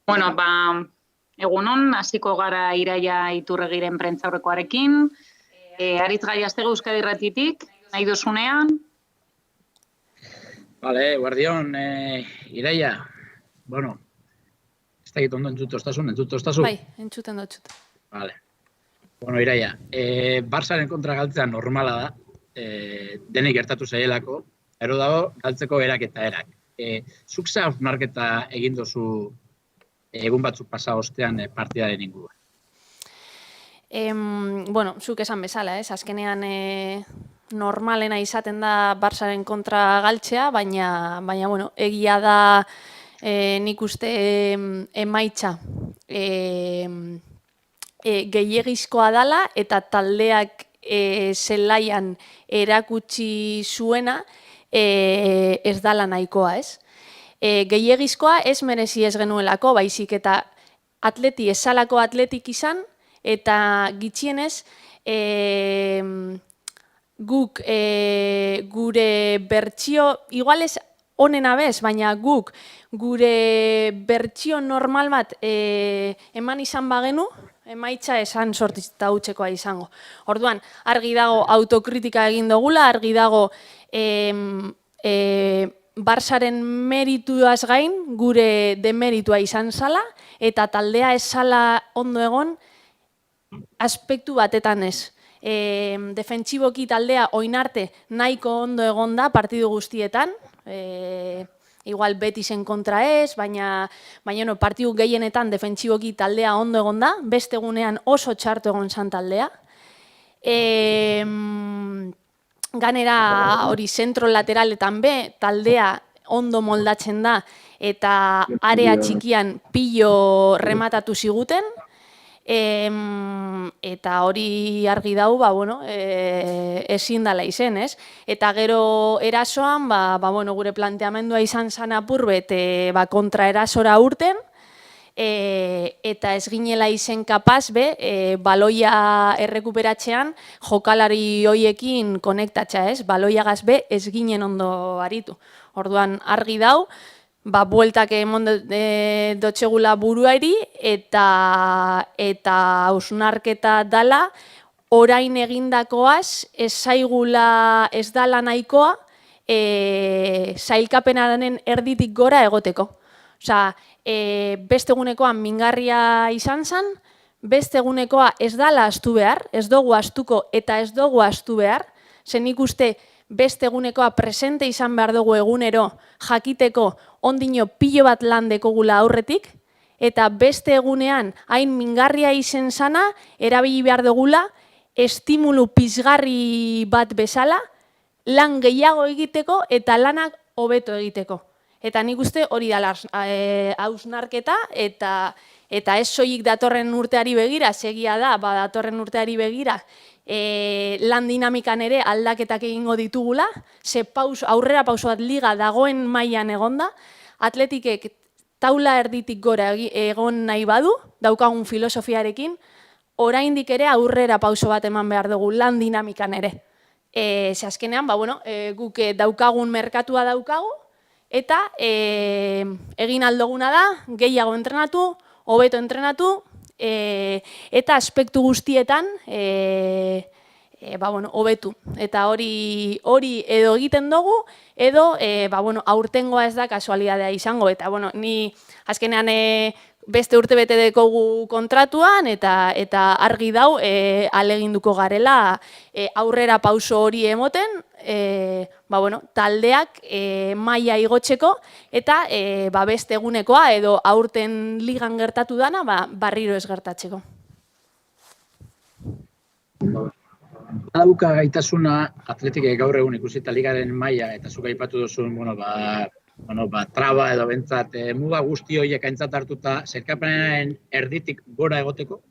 Bueno, egunon, hasiko gara Iraia Iturregiren prentsaurrekoarekin. Aritz Gaiastegi Euskadi Irratitik, nahi duzunean. Vale, guardión, Iraia. Bueno, ez da ondo entzutoztazu? Bai, entzuten dut. Vale. Bueno, Iraia, Barsaren kontra galtzea normala da, denik gertatu zaielako, ero dago galtzeko erak eta erak. Zuk ze hausnarketa egin duzu egun batzuk pasa ostean partidaren inguruan? Bueno, zuk esan bezala, azkenean normalena izaten da Barsaren kontra galtzea, baina bueno, egia da nik uste emaitza gehiegizkoa dala eta taldeak zelaian erakutsi zuena ez dala nahikoa, ez? Gehiegizkoa ez merezi ez genuelako, baizik eta atleti esalako atletik izan, eta gitxienez guk gure bertsio, igual ez onena bez, baina guk gure bertsio normal bat eman izan bagenu, emaitza esan sortita utzekoa izango. Orduan, argi dago autokritika egin dugula, argi dago Barsaren merituaz gain, gure demeritua izan zala, eta taldea ez zala ondo egon, aspektu batetan ez. Defentsiboki taldea oinarte nahiko ondo egon da partidu guztietan, igual Betisen kontra ez, baina partidu gehienetan defentsiboki taldea ondo egon da, beste egunean oso txartu egon zan taldea. Ganera hori zentro lateraletan be, taldea ondo moldatzen da eta area txikian pilo rematatu ziguten, eta hori argi dau, ezin dala izen, ez? Eta gero erasoan, gure planteamendua izan zan apurbet kontra erasora urten, eta ez ginela izen kapaz, baloia errekuperatzean jokalari hoiekin konektatxa, ez? Baloiagaz ez ginen ondo aritu. Orduan argi dau, bueltak emon dotxegula buruari eta hausnarketa dala, orain egindakoaz ez zaigula ez dala nahikoa sailkapenaren erditik gora egoteko. Osa, beste egunekoa mingarria izan zen, beste egunekoa ez dala astu behar, ez dugu astuko eta ez dugu astu behar, zen ikuste beste egunekoa presente izan behar dugu egunero jakiteko ondino pilo bat lan dekogula aurretik, eta beste egunean hain mingarria izen zana, erabili behar dugula, estimulu pizgarri bat bezala, lan gehiago egiteko eta lanak hobeto egiteko. Eta nik uste hori dala hausnarketa, eta ez soilik datorren urteari begira, segia da, datorren urteari begira, lan dinamikan ere aldaketak egingo ditugula, ze aurrera pauso bat liga dagoen mailan egonda, atletikek taula erditik gora egon nahi badu, daukagun filosofiarekin, oraindik ere aurrera pauso bat eman behar dugu lan dinamikan ere. Ze azkenean, guk daukagun merkatua daukagu, eta egin aldoguna da, gehiago entrenatu, hobeto entrenatu, eta aspektu guztietan hobetu. Eta hori edo egiten dugu, edo aurtengoa ez da kasualidadea izango. Eta ni azkenean beste urte bete dekogu kontratuan, eta argi dau aleginduko garela aurrera pauso hori emoten, taldeak maila igotzeko, eta beste egunekoa edo aurten ligan gertatu dana, barriro ez gertatzeko. Dauka gaitasuna atletikek gaur egun ikusita ligaren maila, eta zuk aipatu duzun, traba edo bentsat, muga guzti horiek aintzat hartuta, sailkapenaren erditik gora egoteko?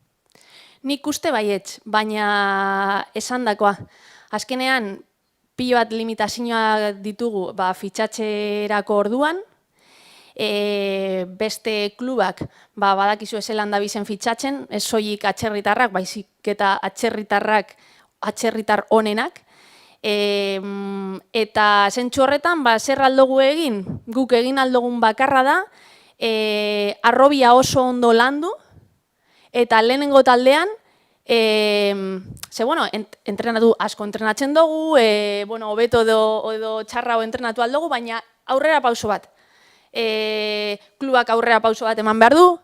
Nik uste baietz, baina esandakoa. Azkenean, pilo bat limitazioak ditugu fitxatxerako orduan, beste klubak badakizu ezelan da bizen fitxatzen, ez soilik atzerritarrak, baizik eta atzerritar onenak, eta zentsu horretan zer aldogu egin, guk egin aldogun bakarra da, arrobia oso ondo landu, eta lehenengo taldean, entrenatu, asko entrenatzen dugu, hobeto edo txarrao entrenatu aldugu, baina aurrera pauso bat. Klubak aurrera pauso bat eman behar du,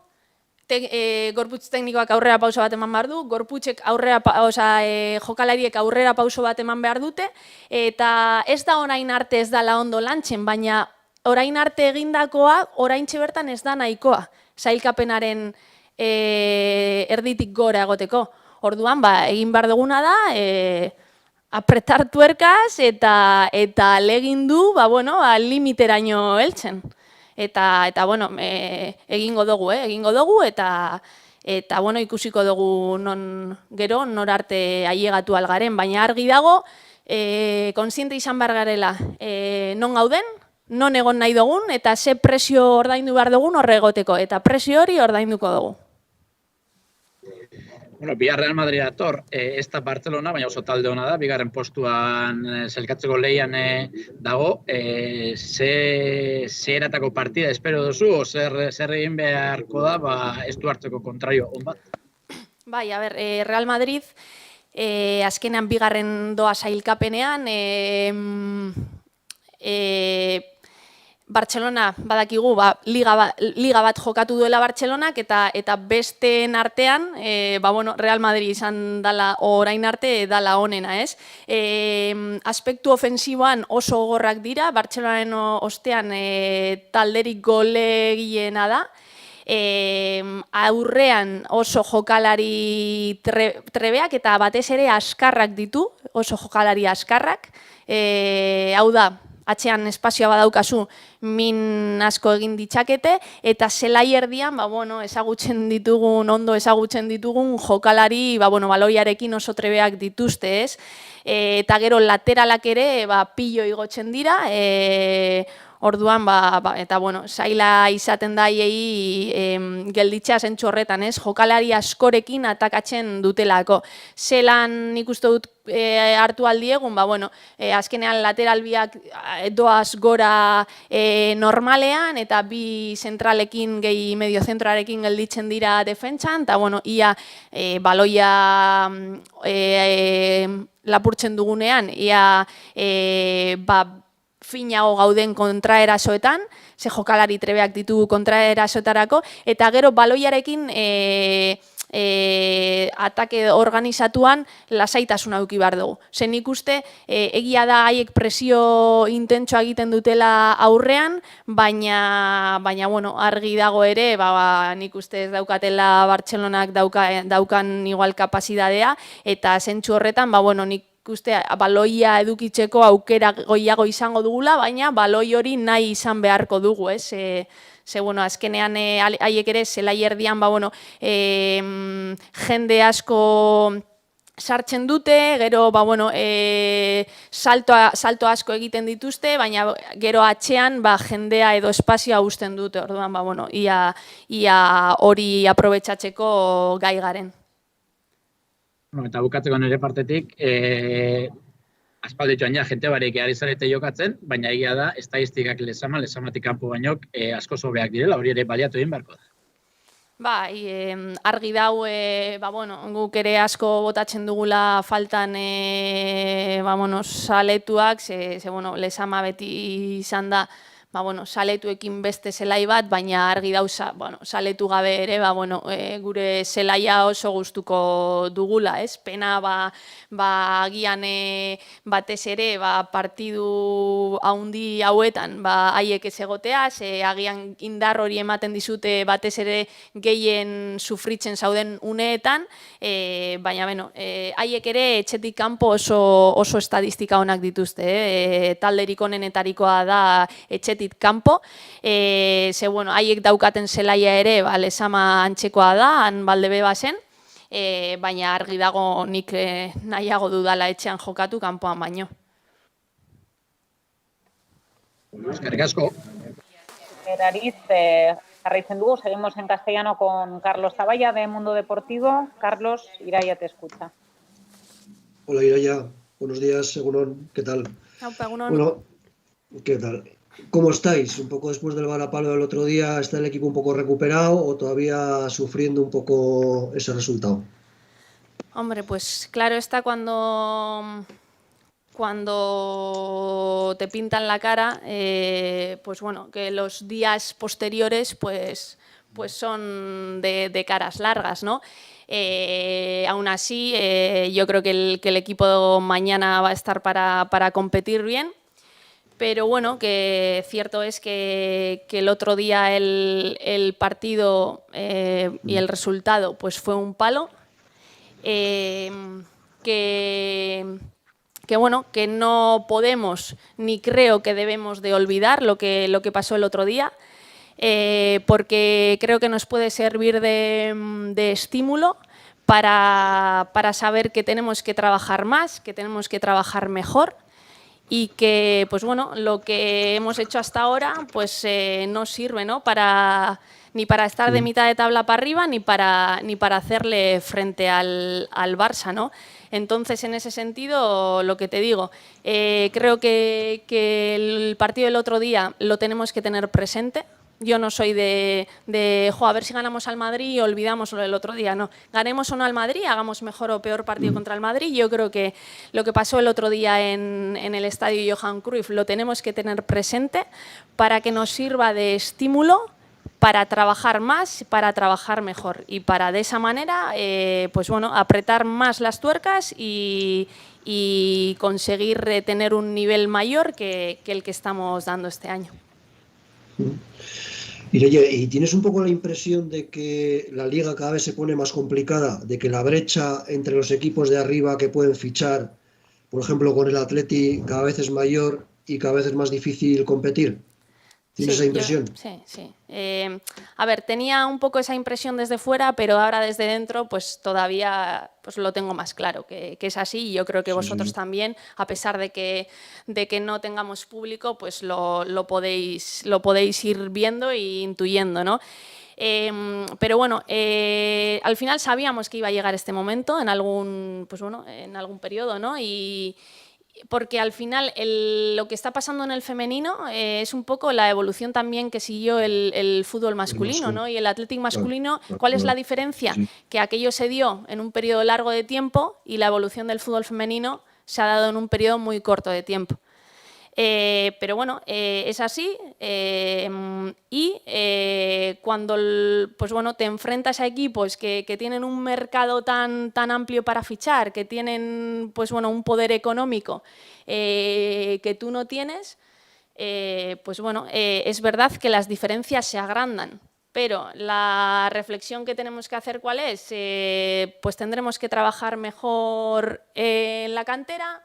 gorputz teknikoak aurrera pauso bat eman behar du, gorputzek jokalariek aurrera pauso bat eman behar dute, eta ez da orain arte ez dala ondo lantzen, baina orain arte egindakoa, oraintxe bertan ez da nahikoa, sailkapenaren erditik gora egoteko. Orduan, egin behar duguna da, apretar tuerkaz eta legindu, limiteraino heltzen. Eta egingo dugu, eta ikusiko dugu gero nor arte ailegatu algaren, baina argi dago, konsiente izan behar garela, non gauden, non egon nahi dugun, eta ze presio ordaindu behar dugun horre egoteko, eta presio hori ordainduko dugu. Bihar Real Madrid dator, ez da Barcelona, baina oso talde hona da, bigarren postuan zelkatzeko lehian dago. Ze eratako partida espero duzu, o zer egin beharko da, ez du hartzeko kontrario on bat? Bai, Real Madrid, azkenean bigarren doa sailkapenean, Bartzelona badakigu liga bat jokatu duela Bartzelonak eta besteen artean Real Madrid izan dala orain arte dala honena, ez? Aspektu ofensiboan oso gogorrak dira, Bartzelonaren ostean talderik golegiena da, aurrean oso jokalari trebeak eta batez ere askarrak ditu, oso jokalari askarrak, hau da, atzean espazioa badaukazu min asko egin ditzakete, eta zelai erdian, ezagutzen ditugun, ondo ezagutzen ditugun jokalari, baloiarekin oso trebeak dituzte, ez? Eta gero lateralak ere, pillo igotzen dira, orduan, zaila izaten da gelditzea zentzu horretan, ez? Jokalari askorekin atakatzen dutelako. Zelan nik uste dut hartu aldiegun, azkenean lateral biak doaz gora normalean, eta bi zentralekin gehi mediozentroarekin gelditzen dira defentsan, eta ia baloia lapurtzen dugunean, ia finago gauden kontraerasoetan, ze jokalari trebeak ditugu kontraerasoetarako, eta gero baloiarekin atake organizatuan lasaitasuna eduki behar dugu. Zen nik uste, egia da haiek presio intentsoa egiten dutela aurrean, baina argi dago ere, nik uste ez daukatela Bartzelonak daukan igual kapazidadea, eta zentzu horretan, nik uste, baloia edukitzeko aukera goiago izango dugula, baina baloi hori nahi izan beharko dugu, ez? Azkenean haiek ere zelai erdian jende asko sartzen dute, gero salto asko egiten dituzte, baina gero atzean jendea edo espazioa uzten dute, orduan ia hori aprobetxatzeko gai garen. Eta bukatzeko nire partetik, aspalditxoan jente barik ari zarete jokatzen, baina egia da, estadistikak lezamatik kanpo bainok asko sobeak direla, hori ere baliatu egin beharko da. Argi dau, guk ere asko botatzen dugula faltan saletuak, lezama beti izan da, saletuekin beste zelai bat, baina argi dau saletu gabe ere, gure zelaia oso gustuko dugula, ez? Pena, agian batez ere, partidu haundi hauetan, haiek ez egotea, agian indar hori ematen dizute batez ere gehien sufritzen zauden uneetan, baina, haiek ere etxetik kanpo oso estadistika onak dituzte, talderik onenetarikoa da etxetik kanpo, haiek daukaten zelaia ere, lezama antzekoa da, han balde beba zen, baina argi dago nik nahiago dudala etxean jokatu kanpoan baino. Eskerrik asko. Ariz, jarraitzen dugu, seguimos en castellano con Carlos Zavalla de Mundo Deportivo. Carlos, Iraia te escucha. Hola Iraia, buenos días, Egunon, ¿qué tal? Egunon. Bueno, ¿qué tal? ¿Cómo estáis? Un poco después del varapalo del otro día, ¿está el equipo un poco recuperado o todavía sufriendo un poco ese resultado? Hombre, pues claro está cuando te pintan la cara, pues bueno, que los días posteriores pues son de caras largas, ¿no? Aún así, yo creo que el equipo mañana va a estar para competir bien, pero bueno, que cierto es que el otro día el partido y el resultado pues fue un palo, que bueno, que no podemos ni creo que debemos de olvidar lo que pasó el otro día, porque creo que nos puede servir de estímulo para saber que tenemos que trabajar más, que tenemos que trabajar mejor y que, pues bueno, lo que hemos hecho hasta ahora pues no sirve, ¿no? Ni para estar de mitad de tabla para arriba ni para hacerle frente al Barça, ¿no? Entonces, en ese sentido, lo que te digo, creo que el partido del otro día lo tenemos que tener presente. Yo no soy a ver si ganamos al Madrid y olvidamos lo del otro día. No, ganemos o no al Madrid, hagamos mejor o peor partido contra el Madrid. Yo creo que lo que pasó el otro día en el estadio Johan Cruyff lo tenemos que tener presente para que nos sirva de estímulo para trabajar más, para trabajar mejor y para de esa manera pues bueno, apretar más las tuercas y conseguir tener un nivel mayor que el que estamos dando este año. ¿Y tienes un poco la impresión de que la liga cada vez se pone más complicada, de que la brecha entre los equipos de arriba que pueden fichar, por ejemplo con el Atleti, cada vez es mayor y cada vez es más difícil competir? ¿Tienes esa impresión? Sí. A ver, tenía un poco esa impresión desde fuera, pero ahora desde dentro pues todavía pues lo tengo más claro, que es así, y yo creo que vosotros también, a pesar de que no tengamos público, pues lo podéis ir viendo e intuyendo, ¿no? Pero bueno, al final sabíamos que iba a llegar este momento en algún periodo, ¿no? Porque al final lo que está pasando en el femenino es un poco la evolución también que siguió el fútbol masculino, ¿no? Y el Athletic masculino, ¿cuál es la diferencia? Que aquello se dio en un periodo largo de tiempo y la evolución del fútbol femenino se ha dado en un periodo muy corto de tiempo. Pero bueno, es así y cuando pues bueno, te enfrentas a equipos que tienen un mercado tan amplio para fichar, que tienen pues bueno, un poder económico que tú no tienes, pues bueno, es verdad que las diferencias se agrandan. Pero la reflexión que tenemos que hacer, ¿cuál es? Pues tendremos que trabajar mejor en la cantera.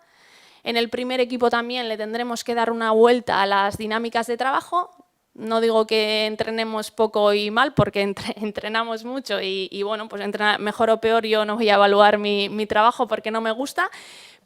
En el primer equipo también le tendremos que dar una vuelta a las dinámicas de trabajo. No digo que entrenemos poco y mal, porque entrenamos mucho y bueno, pues entrenar mejor o peor yo no voy a evaluar mi trabajo porque no me gusta,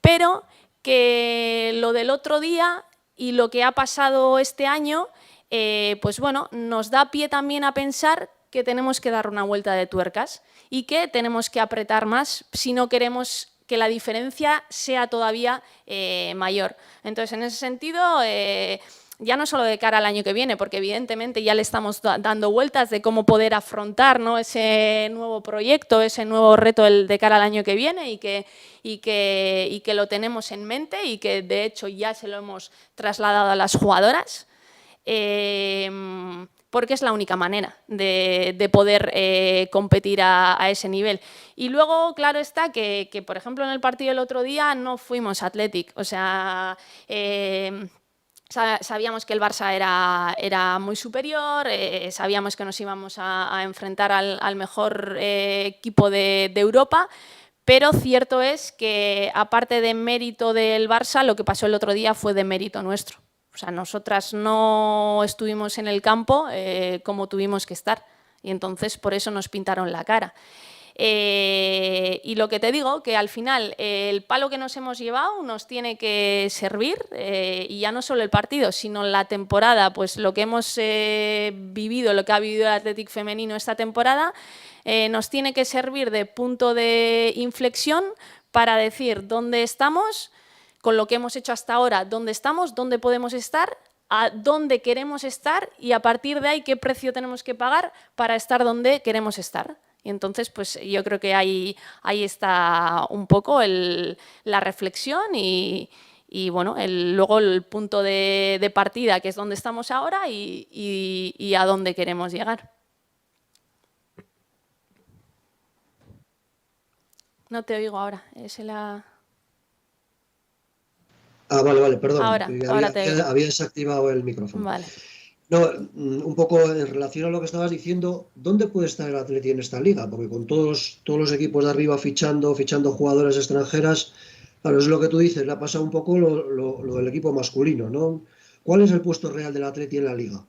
pero que lo del otro día y lo que ha pasado este año, pues bueno, nos da pie también a pensar que tenemos que dar una vuelta de tuercas y que tenemos que apretar más si no queremos que la diferencia sea todavía mayor. Entonces, en ese sentido, ya no solo de cara al año que viene, porque evidentemente ya le estamos dando vueltas de cómo poder afrontar, ¿no?, ese nuevo proyecto, ese nuevo reto de cara al año que viene y que lo tenemos en mente y que de hecho ya se lo hemos trasladado a las jugadoras. Porque es la única manera de poder competir a ese nivel. Y luego, claro está que, por ejemplo, en el partido del otro día no fuimos Athletic. O sea, sabíamos que el Barça era muy superior, sabíamos que nos íbamos a enfrentar al mejor equipo de Europa, pero cierto es que, aparte de mérito del Barça, lo que pasó el otro día fue de mérito nuestro. O sea, nosotras no estuvimos en el campo como tuvimos que estar y entonces por eso nos pintaron la cara. Y lo que te digo, que al final el palo que nos hemos llevado nos tiene que servir y ya no solo el partido, sino la temporada, pues lo que hemos vivido, lo que ha vivido el Athletic femenino esta temporada, nos tiene que servir de punto de inflexión para decir dónde estamos, con lo que hemos hecho hasta ahora, dónde estamos, dónde podemos estar, a dónde queremos estar y a partir de ahí qué precio tenemos que pagar para estar donde queremos estar. Y entonces, pues yo creo que ahí está un poco la reflexión y bueno, luego el punto de partida, que es donde estamos ahora y a dónde queremos llegar. No te oigo ahora. Vale, perdón. Ahora te oigo. Había desactivado el micrófono. Vale. No, un poco en relación a lo que estabas diciendo, ¿dónde puede estar el Atleti en esta liga? Porque con todos los equipos de arriba fichando jugadoras extranjeras, claro, es lo que tú dices, le ha pasado un poco lo del equipo masculino, ¿no? ¿Cuál es el puesto real del Atleti en la liga?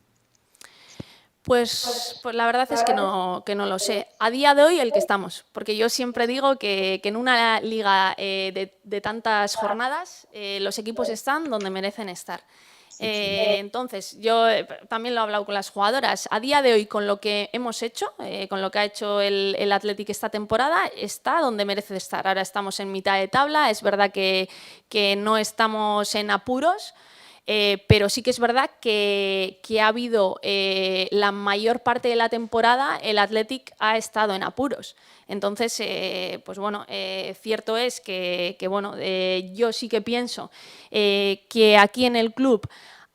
Pues la verdad es que no lo sé. A día de hoy el que estamos, porque yo siempre digo que en una liga de tantas jornadas los equipos están donde merecen estar. Entonces, yo también lo he hablado con las jugadoras. A día de hoy, con lo que hemos hecho, con lo que ha hecho el Athletic esta temporada, está donde merece estar. Ahora estamos en mitad de tabla, es verdad que no estamos en apuros, pero sí que es verdad que ha habido la mayor parte de la temporada el Athletic ha estado en apuros. Entonces, pues bueno, cierto es que bueno, yo sí que pienso que aquí en el club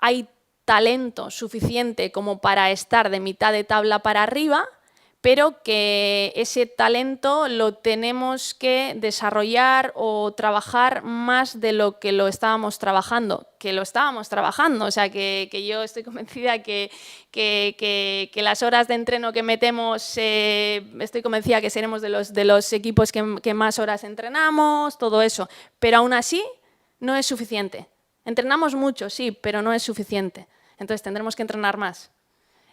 hay talento suficiente como para estar de mitad de tabla para arriba, pero que ese talento lo tenemos que desarrollar o trabajar más de lo que lo estábamos trabajando, o sea, que yo estoy convencida que las horas de entreno que metemos, estoy convencida que seremos de los equipos que más horas entrenamos, todo eso, pero aún así no es suficiente. Entrenamos mucho, sí, pero no es suficiente, entonces tendremos que entrenar más.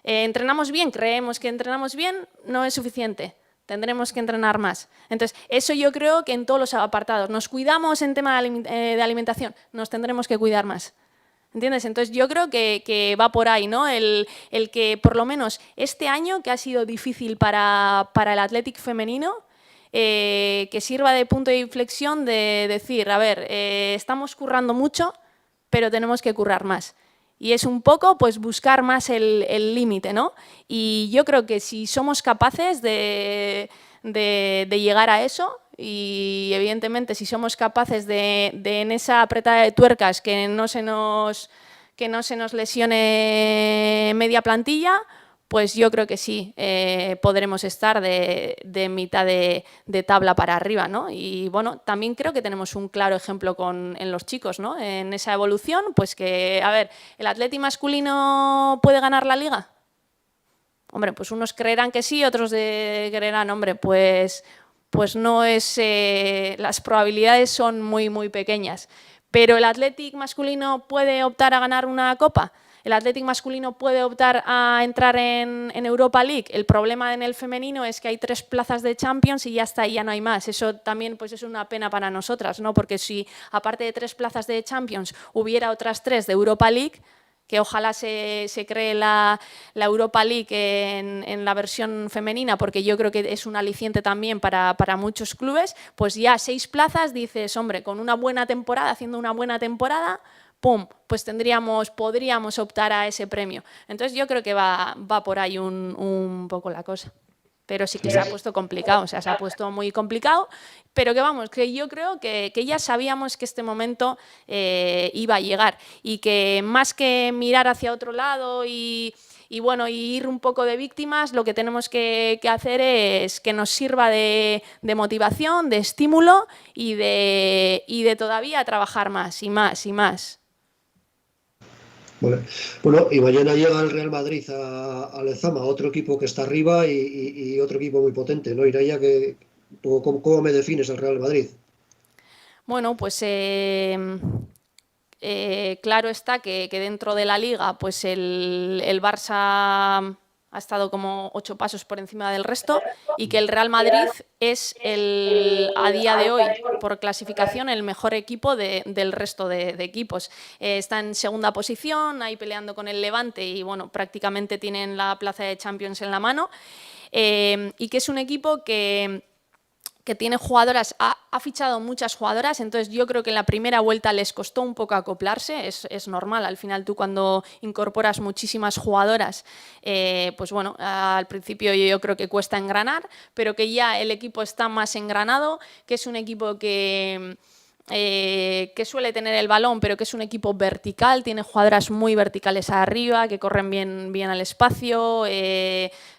¿Entrenamos bien? Creemos que entrenamos bien, no es suficiente. Tendremos que entrenar más. Entonces, eso yo creo que en todos los apartados. ¿Nos cuidamos en tema de alimentación? Nos tendremos que cuidar más. ¿Entiendes? Entonces, yo creo que va por ahí, ¿no? El que, por lo menos, este año, que ha sido difícil para el Athletic femenino, que sirva de punto de inflexión de decir, a ver, estamos currando mucho, pero tenemos que currar más. Y es un poco pues buscar más el límite, ¿no? Y yo creo que si somos capaces de llegar a eso y evidentemente si somos capaces de en esa apretada de tuercas que no se nos lesione media plantilla, pues yo creo que sí, podremos estar de mitad de tabla para arriba, ¿no? Y bueno, también creo que tenemos un claro ejemplo en los chicos, ¿no? En esa evolución, pues que, a ver, ¿el Atleti masculino puede ganar la Liga? Hombre, pues unos creerán que sí, otros creerán, hombre, pues no es, las probabilidades son muy, muy pequeñas. ¿Pero el Athletic masculino puede optar a ganar una Copa? ¿El Athletic masculino puede optar a entrar en Europa League? El problema en el femenino es que hay 3 plazas de Champions y ya está, y ya no hay más. Eso también pues, es una pena para nosotras, ¿no? Porque si aparte de 3 plazas de Champions hubiera otras 3 de Europa League, que ojalá se cree la Europa League en la versión femenina, porque yo creo que es un aliciente también para muchos clubes, pues ya 6 plazas dices, hombre, con una buena temporada, haciendo una buena temporada, ¡pum!, pues podríamos optar a ese premio. Entonces yo creo que va por ahí un poco la cosa. Pero sí que se ha puesto complicado, o sea, se ha puesto muy complicado, pero que vamos, que yo creo que ya sabíamos que este momento iba a llegar y que más que mirar hacia otro lado y bueno, y ir un poco de víctimas, lo que tenemos que hacer es que nos sirva de motivación, de estímulo y de todavía trabajar más y más y más. Bueno, y mañana llega el Real Madrid a Lezama, otro equipo que está arriba y otro equipo muy potente, ¿no? Ireia, ¿cómo me defines el Real Madrid? Bueno, pues claro está que dentro de la Liga pues el Barça ha estado como 8 pasos por encima del resto y que el Real Madrid es a día de hoy, por clasificación, el mejor equipo del resto de equipos. Está en segunda posición, ahí peleando con el Levante y bueno, prácticamente tienen la plaza de Champions en la mano y que es un equipo que que tiene jugadoras, ha fichado muchas jugadoras, entonces yo creo que en la primera vuelta les costó un poco acoplarse, es normal, al final tú cuando incorporas muchísimas jugadoras, pues bueno, al principio yo creo que cuesta engranar, pero que ya el equipo está más engranado, que es un equipo que suele tener el balón, pero que es un equipo vertical, tiene jugadoras muy verticales arriba, que corren bien al espacio,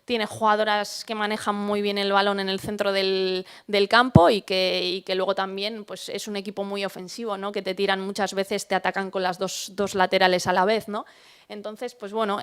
tiene jugadoras que manejan muy bien el balón en el centro del campo y que luego también pues, es un equipo muy ofensivo, ¿no? Que te tiran muchas veces, te atacan con las dos laterales a la vez, ¿no? Entonces, pues bueno,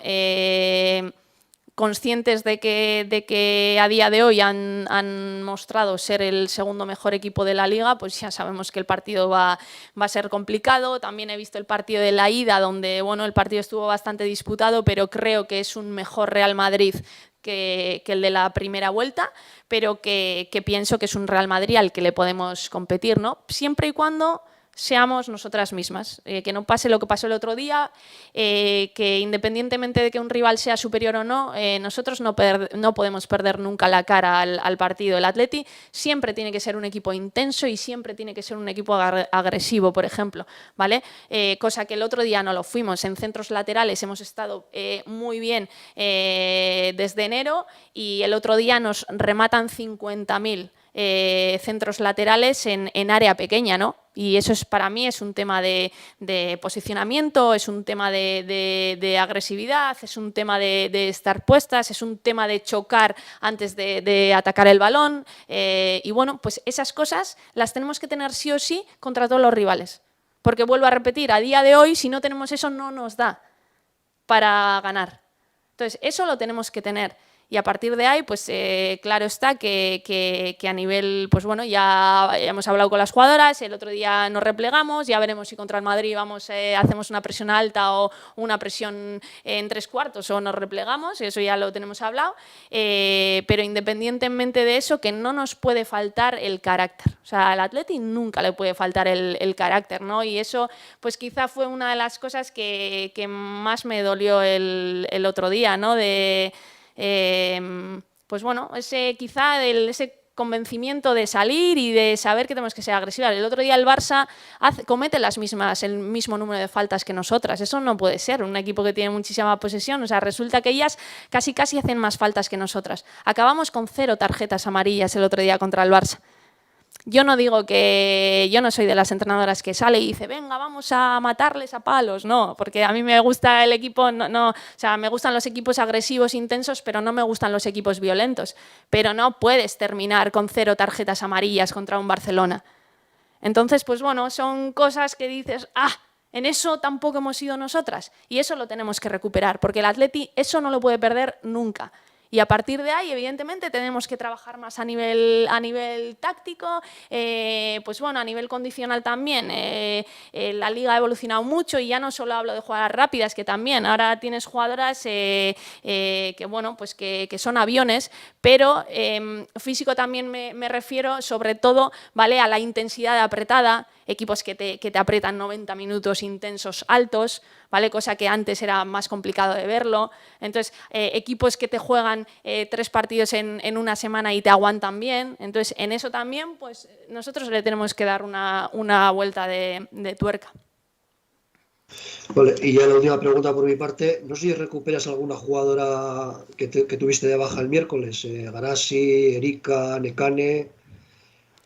conscientes de que a día de hoy han mostrado ser el segundo mejor equipo de la Liga, pues ya sabemos que el partido va a ser complicado. También he visto el partido de la ida, donde bueno, el partido estuvo bastante disputado, pero creo que es un mejor Real Madrid que el de la primera vuelta, pero que pienso que es un Real Madrid al que le podemos competir, ¿no? Siempre y cuando seamos nosotras mismas, que no pase lo que pasó el otro día, que independientemente de que un rival sea superior o no, nosotros no podemos perder nunca la cara al partido. El Atleti siempre tiene que ser un equipo intenso y siempre tiene que ser un equipo agresivo, por ejemplo, ¿vale? Cosa que el otro día no lo fuimos. En centros laterales hemos estado muy bien desde enero y el otro día nos rematan 50.000 centros laterales en área pequeña, ¿no? Y eso para mí es un tema de posicionamiento, es un tema de agresividad, es un tema de estar puestas, es un tema de chocar antes de atacar el balón. Y bueno, pues esas cosas las tenemos que tener sí o sí contra todos los rivales. Porque vuelvo a repetir, a día de hoy, si no tenemos eso, no nos da para ganar. Entonces, eso lo tenemos que tener. Y a partir de ahí, pues claro está que a nivel, pues bueno, ya hemos hablado con las jugadoras, el otro día nos replegamos, ya veremos si contra el Madrid hacemos una presión alta o una presión en 3/4 o nos replegamos, eso ya lo tenemos hablado, pero independientemente de eso, que no nos puede faltar el carácter. O sea, al Atleti nunca le puede faltar el carácter, ¿no? Y eso, pues quizá fue una de las cosas que más me dolió el otro día, ¿no? Pues bueno, ese convencimiento de salir y de saber que tenemos que ser agresivas. El otro día el Barça comete el mismo número de faltas que nosotras. Eso no puede ser, un equipo que tiene muchísima posesión. O sea, resulta que ellas casi hacen más faltas que nosotras. Acabamos con 0 tarjetas amarillas el otro día contra el Barça. Yo no digo que yo no soy de las entrenadoras que sale y dice, venga, vamos a matarles a palos, no, porque a mí me gusta el equipo, o sea, me gustan los equipos agresivos, intensos, pero no me gustan los equipos violentos. Pero no puedes terminar con 0 tarjetas amarillas contra un Barcelona. Entonces, pues bueno, son cosas que dices, en eso tampoco hemos sido nosotras, y eso lo tenemos que recuperar, porque el Atleti eso no lo puede perder nunca. Y a partir de ahí, evidentemente, tenemos que trabajar más a nivel táctico, pues bueno, a nivel condicional también. La Liga ha evolucionado mucho y ya no solo hablo de jugadoras rápidas, que también. Ahora tienes jugadoras que, bueno, pues que son aviones, pero físico también me refiero sobre todo, ¿vale?, a la intensidad apretada, equipos que te aprietan 90 minutos intensos altos, ¿vale?, cosa que antes era más complicado de verlo. Entonces, equipos que te juegan 3 partidos en una semana y te aguantan bien. Entonces, en eso también, pues nosotros le tenemos que dar una vuelta de tuerca. Vale, y ya la última pregunta por mi parte, no sé si recuperas alguna jugadora que tuviste de baja el miércoles, Garasi, Erika, Nekane,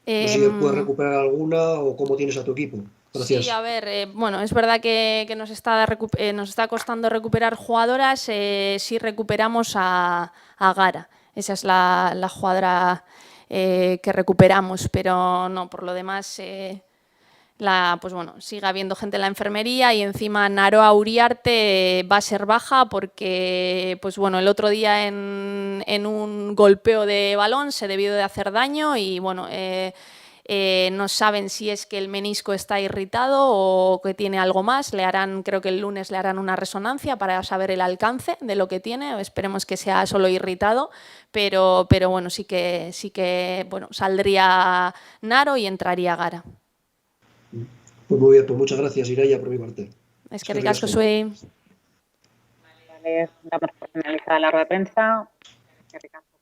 no sé si puedes recuperar alguna o cómo tienes a tu equipo. Gracias. Sí, a ver, bueno, es verdad que nos está costando recuperar jugadoras, si recuperamos a Gara, esa es la jugadora que recuperamos, pero no, por lo demás, pues bueno, sigue habiendo gente en la enfermería y encima Naroa Uriarte va a ser baja porque, pues bueno, el otro día en un golpeo de balón se debió de hacer daño y bueno, no saben si es que el menisco está irritado o que tiene algo más. Creo que el lunes le harán una resonancia para saber el alcance de lo que tiene. Esperemos que sea solo irritado, pero bueno, sí que bueno, saldría Naro y entraría Gara. Pues muy bien, pues muchas gracias, Ireia, por mi parte. Es que ricasco soy. Vale, damos por finalizada la rueda de prensa. Es que ricasco.